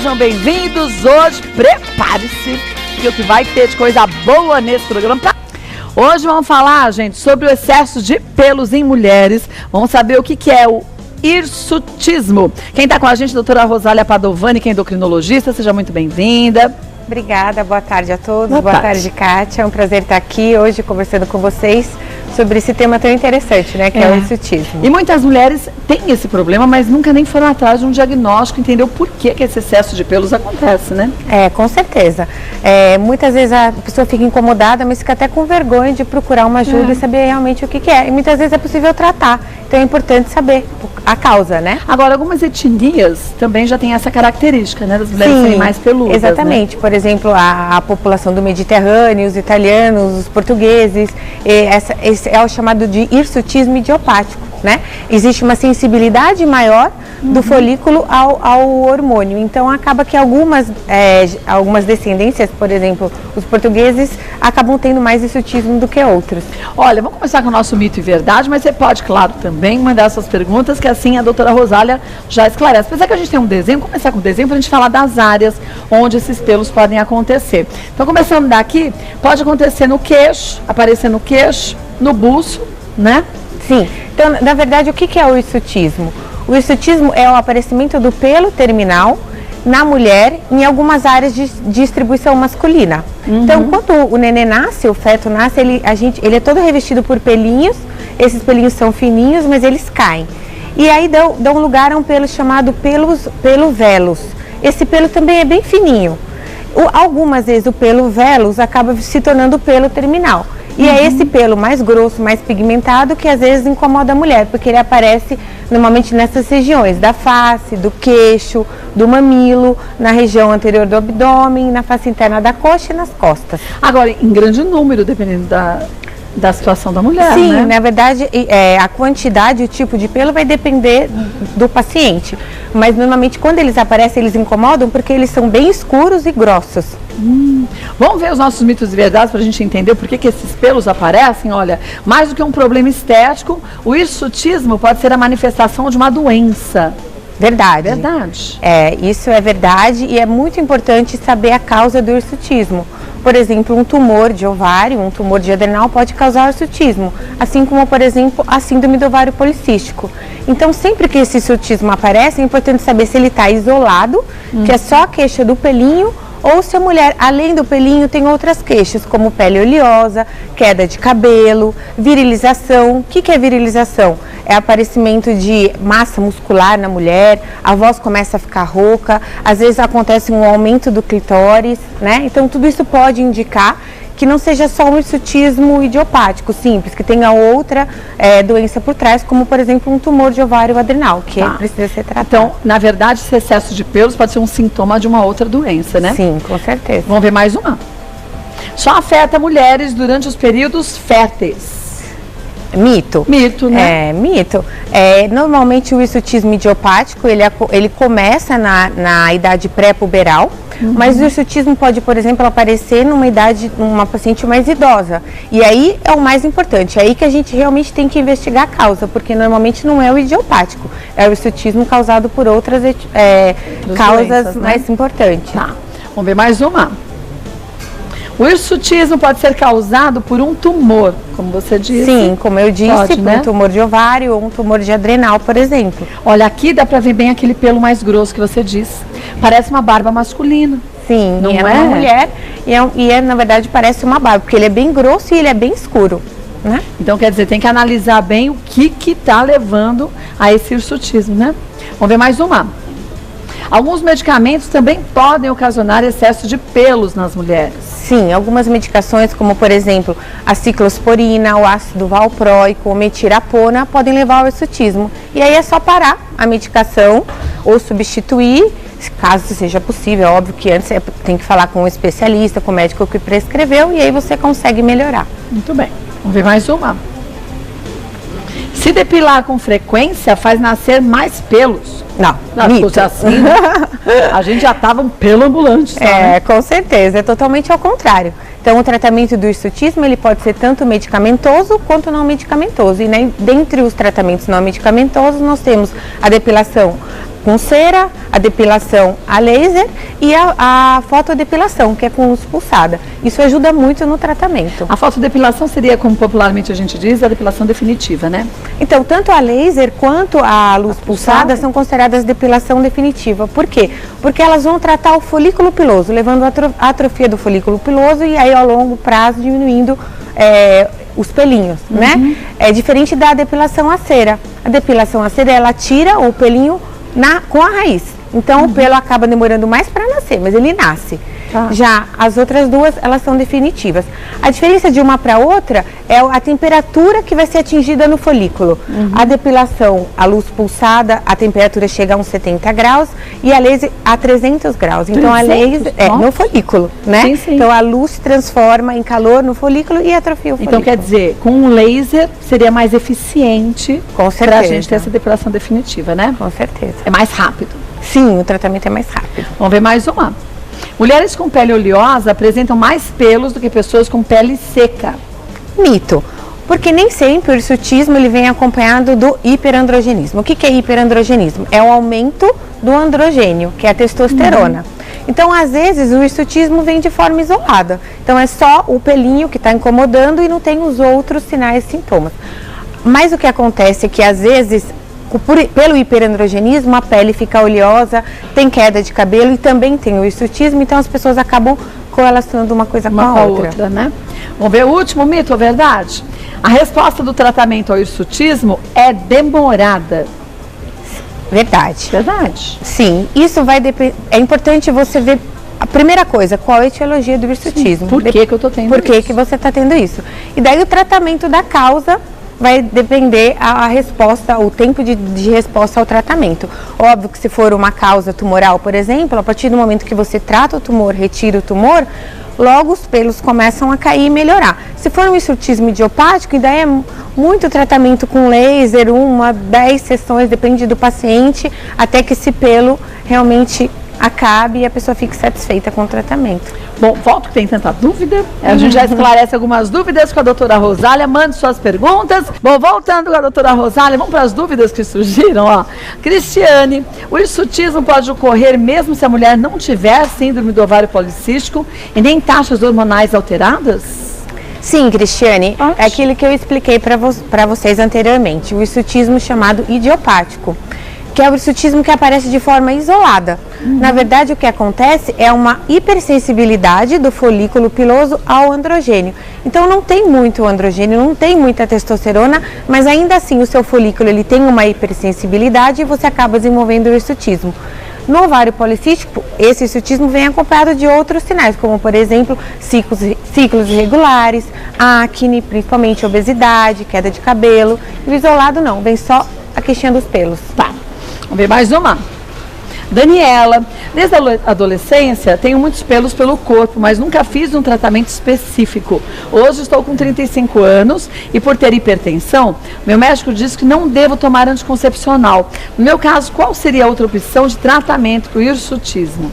Sejam bem-vindos hoje, prepare-se, porque o que vai ter de coisa boa nesse programa. Hoje vamos falar, gente, sobre o excesso de pelos em mulheres. Vamos saber o que é o hirsutismo. Quem está com a gente, a doutora Rosália Padovani, que é endocrinologista, seja muito bem-vinda. Obrigada, boa tarde a todos, boa tarde, Kátia. É um prazer estar aqui hoje conversando com vocês sobre esse tema tão interessante, né, que é o hirsutismo. E muitas mulheres têm esse problema, mas nunca nem foram atrás de um diagnóstico, entendeu por que esse excesso de pelos acontece, né? Com certeza. Muitas vezes a pessoa fica incomodada, mas fica até com vergonha de procurar uma ajuda e saber realmente o que é. E muitas vezes é possível tratar, então é importante saber a causa, né? Agora, algumas etnias também já têm essa característica, né, das mulheres serem mais peludas. Exatamente. Né? Por exemplo, a população do Mediterrâneo, os italianos, os portugueses, esse é o chamado de hirsutismo idiopático, né? Existe uma sensibilidade maior do folículo ao hormônio. Então, acaba que algumas descendências, por exemplo, os portugueses, acabam tendo mais hirsutismo do que outros. Olha, vamos começar com o nosso mito e verdade, mas você pode, claro, também mandar suas perguntas, que assim a doutora Rosália já esclarece. Apesar que a gente tem um desenho, vamos começar com o desenho para a gente falar das áreas onde esses pelos podem acontecer. Então, começando daqui, pode acontecer no queixo, aparecer no queixo, no buço, né? Sim. Então, na verdade, o que é o hirsutismo? O hirsutismo é o aparecimento do pelo terminal na mulher em algumas áreas de distribuição masculina. Então, quando o nenê nasce, o feto nasce, ele é todo revestido por pelinhos. Esses pelinhos são fininhos, mas eles caem. E aí dão lugar a um pelo chamado pelo vellus. Esse pelo também é bem fininho. Algumas vezes o pelo vellus acaba se tornando o pelo terminal. E é esse pelo mais grosso, mais pigmentado, que às vezes incomoda a mulher, porque ele aparece normalmente nessas regiões, da face, do queixo, do mamilo, na região anterior do abdômen, na face interna da coxa e nas costas. Agora, em grande número, dependendo da situação da mulher, Sim, né? Na verdade, a quantidade e o tipo de pelo vai depender do paciente. Mas normalmente quando eles aparecem, eles incomodam porque eles são bem escuros e grossos. Vamos ver os nossos mitos e verdades para a gente entender por que esses pelos aparecem. Olha, mais do que um problema estético, o hirsutismo pode ser a manifestação de uma doença. Verdade. Verdade. Isso é verdade e é muito importante saber a causa do hirsutismo. Por exemplo, um tumor de ovário, um tumor de adrenal pode causar hirsutismo, assim como, por exemplo, a síndrome do ovário policístico. Então, sempre que esse hirsutismo aparece, é importante saber se ele está isolado, que é só a queixa do pelinho, ou se a mulher, além do pelinho, tem outras queixas, como pele oleosa, queda de cabelo, virilização. O que é virilização? É aparecimento de massa muscular na mulher, a voz começa a ficar rouca, às vezes acontece um aumento do clitóris, né? Então, tudo isso pode indicar que não seja só um hirsutismo idiopático simples, que tenha outra doença por trás, como, por exemplo, um tumor de ovário adrenal, que precisa ser tratado. Então, na verdade, esse excesso de pelos pode ser um sintoma de uma outra doença, né? Sim, com certeza. Vamos ver mais uma. Só afeta mulheres durante os períodos férteis. Mito. Mito, né? Mito. Normalmente o hirsutismo idiopático, ele começa na idade pré-puberal, mas o hirsutismo pode, por exemplo, aparecer numa paciente mais idosa. E aí é o mais importante, é aí que a gente realmente tem que investigar a causa, porque normalmente não é o idiopático, é o hirsutismo causado por outras causas doenças, né? mais importantes. Tá. Vamos ver mais uma. O hirsutismo pode ser causado por um tumor, como você disse. Sim, como eu disse, por né? um tumor de ovário ou um tumor de adrenal, por exemplo. Olha, aqui dá pra ver bem aquele pelo mais grosso que você disse. Parece uma barba masculina. Sim, não é? Uma mulher e na verdade parece uma barba, porque ele é bem grosso e ele é bem escuro, né? Então, quer dizer, tem que analisar bem o que tá levando a esse hirsutismo, né? Vamos ver mais uma. Alguns medicamentos também podem ocasionar excesso de pelos nas mulheres. Sim, algumas medicações, como por exemplo a ciclosporina, o ácido valproico, o metirapona, podem levar ao hirsutismo. E aí é só parar a medicação ou substituir, caso seja possível. É óbvio que antes tem que falar com um especialista, com o médico que prescreveu, e aí você consegue melhorar. Muito bem, vamos ver mais uma. Se depilar com frequência faz nascer mais pelos. Não, se fosse assim, a gente já estava um pelo ambulante. Só, né? Com certeza, é totalmente ao contrário. Então, o tratamento do hirsutismo, ele pode ser tanto medicamentoso quanto não medicamentoso. E dentre os tratamentos não medicamentosos, nós temos a depilação com cera, a depilação a laser e a fotodepilação, que é com luz pulsada. Isso ajuda muito no tratamento. A fotodepilação seria, como popularmente a gente diz, a depilação definitiva, né? Então, tanto a laser quanto a luz pulsada são consideradas depilação definitiva. Por quê? Porque elas vão tratar o folículo piloso, levando a atrofia do folículo piloso e aí, ao longo prazo, diminuindo os pelinhos, né? É diferente da depilação a cera. A depilação a cera, ela tira o pelinho com a raiz. Então, o pelo acaba demorando mais para nascer, mas ele nasce. Já as outras duas, elas são definitivas. A diferença de uma para outra é a temperatura que vai ser atingida no folículo. A depilação, a luz pulsada, a temperatura chega a uns 70 graus e a laser a 300 graus. Então, a laser é no folículo, né? Sim, sim. Então, a luz se transforma em calor no folículo e atrofia o folículo. Então, quer dizer, com um laser seria mais eficiente para a gente ter essa depilação definitiva, né? Com certeza. É mais rápido. Sim, o tratamento é mais rápido. Vamos ver mais uma. Mulheres com pele oleosa apresentam mais pelos do que pessoas com pele seca. Mito. Porque nem sempre o hirsutismo ele vem acompanhado do hiperandrogenismo. O que é hiperandrogenismo? É o aumento do androgênio, que é a testosterona. Então, às vezes, o hirsutismo vem de forma isolada. Então, é só o pelinho que está incomodando e não tem os outros sinais e sintomas. Mas o que acontece é que, às vezes, pelo hiperandrogenismo, a pele fica oleosa, tem queda de cabelo e também tem o hirsutismo, então as pessoas acabam correlacionando uma coisa com a outra, né? Vamos ver o último mito, a verdade? A resposta do tratamento ao hirsutismo é demorada. Verdade. Verdade. Sim, isso vai depender. É importante você ver a primeira coisa, qual é a etiologia do hirsutismo. Por que eu estou tendo isso? Por que você está tendo isso? E daí o tratamento da causa vai depender a resposta, o tempo de resposta ao tratamento. Óbvio que se for uma causa tumoral, por exemplo, a partir do momento que você trata o tumor, retira o tumor, logo os pelos começam a cair e melhorar. Se for um hirsutismo idiopático, daí é muito tratamento com laser, 10 sessões, depende do paciente, até que esse pelo realmente acabe e a pessoa fique satisfeita com o tratamento. Bom, volto que tem tanta dúvida. A gente já esclarece algumas dúvidas com a doutora Rosália. Mande suas perguntas. Bom, voltando com a doutora Rosália, vamos para as dúvidas que surgiram, ó. Cristiane, o hirsutismo pode ocorrer mesmo se a mulher não tiver síndrome do ovário policístico e nem taxas hormonais alteradas? Sim, Cristiane, é aquilo que eu expliquei para vocês anteriormente, o hirsutismo chamado idiopático, que é o hirsutismo que aparece de forma isolada. Na verdade, o que acontece é uma hipersensibilidade do folículo piloso ao androgênio. Então, não tem muito androgênio, não tem muita testosterona, mas ainda assim o seu folículo ele tem uma hipersensibilidade e você acaba desenvolvendo o hirsutismo. No ovário policístico, esse hirsutismo vem acompanhado de outros sinais, como, por exemplo, ciclos irregulares, acne, principalmente obesidade, queda de cabelo. E o isolado não, vem só a queixinha dos pelos. Tá. Vamos ver mais uma. Daniela, desde a adolescência tenho muitos pelos pelo corpo, mas nunca fiz um tratamento específico. Hoje estou com 35 anos e por ter hipertensão, meu médico disse que não devo tomar anticoncepcional. No meu caso, qual seria a outra opção de tratamento para o hirsutismo?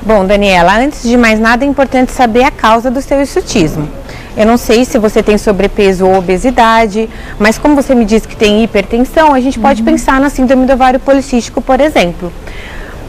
Bom, Daniela, antes de mais nada é importante saber a causa do seu hirsutismo. Eu não sei se você tem sobrepeso ou obesidade, mas como você me disse que tem hipertensão, a gente pode pensar na síndrome do ovário policístico, por exemplo.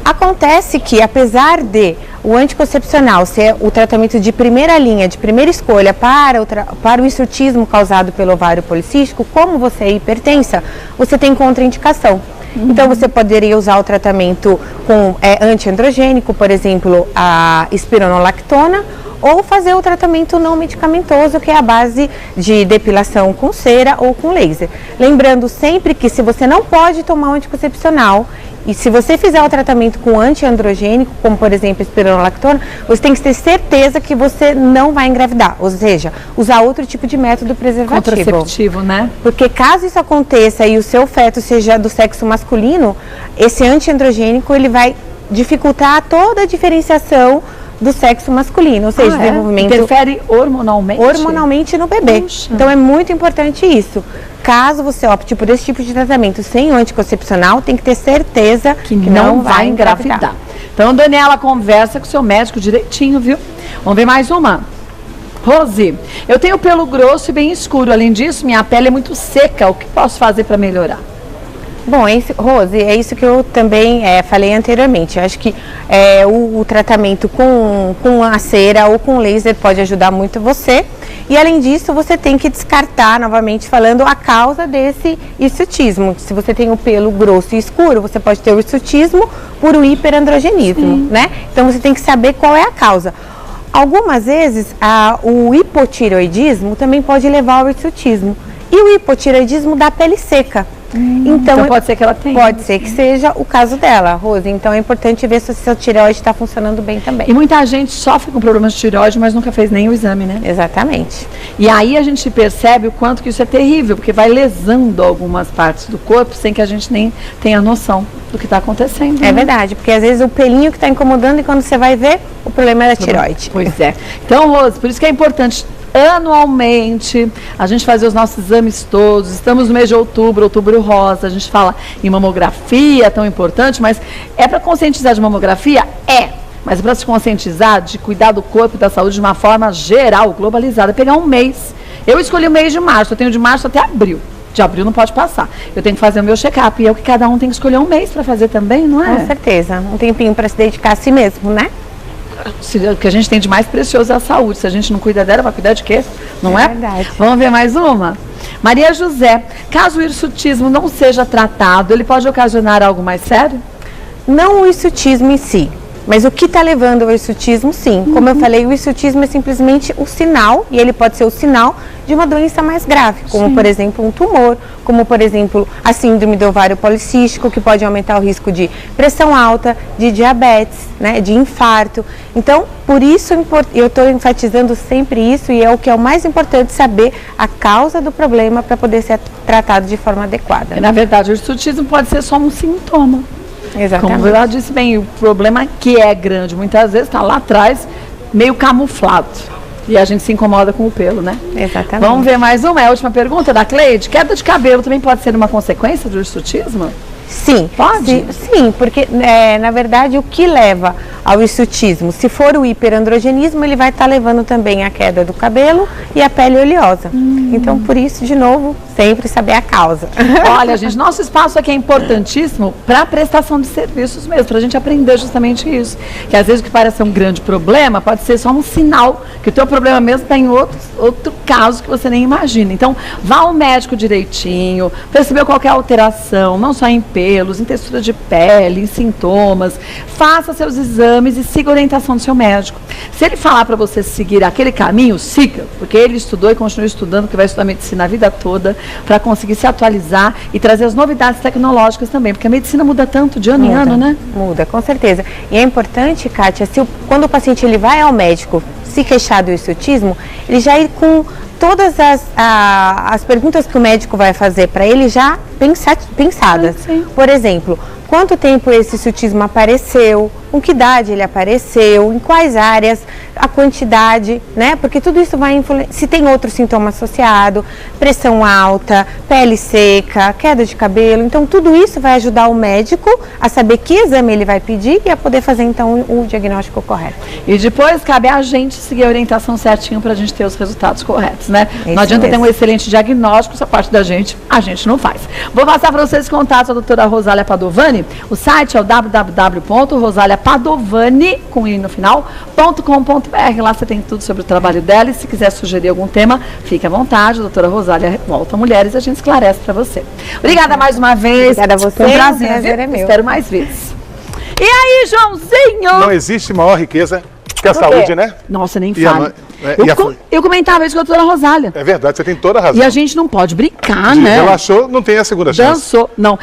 Acontece que, apesar de o anticoncepcional ser o tratamento de primeira linha, de primeira escolha para o hirsutismo causado pelo ovário policístico, como você é hipertensa, você tem contraindicação. Então, você poderia usar o tratamento com antiandrogênico, por exemplo, a espironolactona, ou fazer o tratamento não medicamentoso, que é a base de depilação com cera ou com laser. Lembrando sempre que se você não pode tomar um anticoncepcional, e se você fizer o tratamento com antiandrogênico, como por exemplo a espironolactona, você tem que ter certeza que você não vai engravidar, ou seja, usar outro tipo de método preservativo. Contraceptivo, né? Porque caso isso aconteça e o seu feto seja do sexo masculino, esse antiandrogênico ele vai dificultar toda a diferenciação do sexo masculino, ou seja, desenvolvimento... Interfere hormonalmente? Hormonalmente no bebê. Puxa. Então é muito importante isso. Caso você opte por esse tipo de tratamento sem o anticoncepcional, tem que ter certeza que não vai engravidar. Então, Daniela, conversa com o seu médico direitinho, viu? Vamos ver mais uma. Rose, eu tenho pelo grosso e bem escuro. Além disso, minha pele é muito seca. O que posso fazer para melhorar? Bom, Rose, é isso que eu também falei anteriormente. Eu acho que o tratamento com a cera ou com laser pode ajudar muito você. E além disso, você tem que descartar, novamente falando, a causa desse hirsutismo. Se você tem o pelo grosso e escuro, você pode ter o hirsutismo por o hiperandrogenismo, né? Então você tem que saber qual é a causa. Algumas vezes, o hipotireoidismo também pode levar ao hirsutismo. E o hipotireoidismo da pele seca. Então pode ser que ela tenha. Pode ser que seja o caso dela, Rose. Então é importante ver se o seu tireoide está funcionando bem também. E muita gente sofre com problemas de tireoide, mas nunca fez nem o exame, né? Exatamente. E aí a gente percebe o quanto que isso é terrível, porque vai lesando algumas partes do corpo sem que a gente nem tenha noção do que está acontecendo. É verdade, porque às vezes o pelinho que está incomodando e quando você vai ver, o problema é da tireoide. Pois é. Então, Rose, por isso que é importante anualmente a gente fazer os nossos exames todos. Estamos no mês de outubro rosa, a gente fala em mamografia, tão importante, mas é para conscientizar de mamografia? Mas para se conscientizar de cuidar do corpo e da saúde de uma forma geral, globalizada, pegar um mês. Eu escolhi o mês de março, eu tenho de março até abril. De abril não pode passar. Eu tenho que fazer o meu check-up e é o que cada um tem que escolher um mês para fazer também, não é? Com certeza, um tempinho para se dedicar a si mesmo, né? O que a gente tem de mais precioso é a saúde. Se a gente não cuida dela, vai cuidar de quê? Não é? Verdade. Vamos ver mais uma? Maria José, caso o hirsutismo não seja tratado, ele pode ocasionar algo mais sério? Não o hirsutismo em si, mas o que está levando ao hirsutismo, sim. Como eu falei, o hirsutismo é simplesmente o sinal, e ele pode ser o sinal de uma doença mais grave, como por exemplo um tumor, como por exemplo a síndrome do ovário policístico, que pode aumentar o risco de pressão alta, de diabetes, né, de infarto. Então, por isso eu estou enfatizando sempre isso, e é o que é o mais importante, saber a causa do problema para poder ser tratado de forma adequada. Na verdade, o hirsutismo pode ser só um sintoma. Exatamente. Como ela disse bem, o problema que é grande, muitas vezes está lá atrás, meio camuflado. E a gente se incomoda com o pelo, né? Exatamente. Vamos ver mais uma, é a última pergunta da Cleide. Queda de cabelo também pode ser uma consequência do hirsutismo? Sim. Pode? Sim, porque na verdade o que leva ao hirsutismo, se for o hiperandrogenismo, ele vai estar levando também a queda do cabelo e a pele oleosa. Então, por isso, de novo, sempre saber a causa. Olha, gente, nosso espaço aqui é importantíssimo para a prestação de serviços mesmo, para a gente aprender justamente isso. Que às vezes o que parece ser um grande problema pode ser só um sinal que o teu problema mesmo está em outro caso que você nem imagina. Então, vá ao médico direitinho, perceber qualquer alteração, não só em pelos, em textura de pele, em sintomas, faça seus exames e siga a orientação do seu médico. Se ele falar para você seguir aquele caminho, siga, porque ele estudou e continua estudando, que vai estudar medicina a vida toda, para conseguir se atualizar e trazer as novidades tecnológicas também, porque a medicina muda tanto de ano em ano, né? Muda, com certeza. E é importante, Kátia, quando o paciente ele vai ao médico se queixar do hirsutismo, ele já ir com todas as perguntas que o médico vai fazer para ele já pensadas. Sim. Por exemplo, quanto tempo esse hirsutismo apareceu, com que idade ele apareceu, em quais áreas, a quantidade, né? Porque tudo isso vai influenciar, se tem outro sintoma associado, pressão alta, pele seca, queda de cabelo. Então, tudo isso vai ajudar o médico a saber que exame ele vai pedir e a poder fazer, então, o diagnóstico correto. E depois, cabe a gente seguir a orientação certinho para a gente ter os resultados corretos, né? Isso não adianta ter mesmo. um excelente diagnóstico, essa parte da gente, a gente não faz. Vou passar para vocês contatos da doutora Rosália Padovani. O site é o www.rosaliapadovani, com i no final, .com.br. Lá você tem tudo sobre o trabalho dela e se quiser sugerir algum tema, fique à vontade. A doutora Rosália volta a Mulheres e a gente esclarece para você. Obrigada mais uma vez. Obrigada a você. Foi um prazer, O prazer é meu. Espero mais vezes. E aí, Joãozinho? Não existe maior riqueza que a saúde, né? Nossa, nem E a fale. no- Eu comentava isso com a doutora Rosália. É verdade, você tem toda a razão. E a gente não pode brincar, né? Relaxou, não tem a segunda chance. Dançou. Não.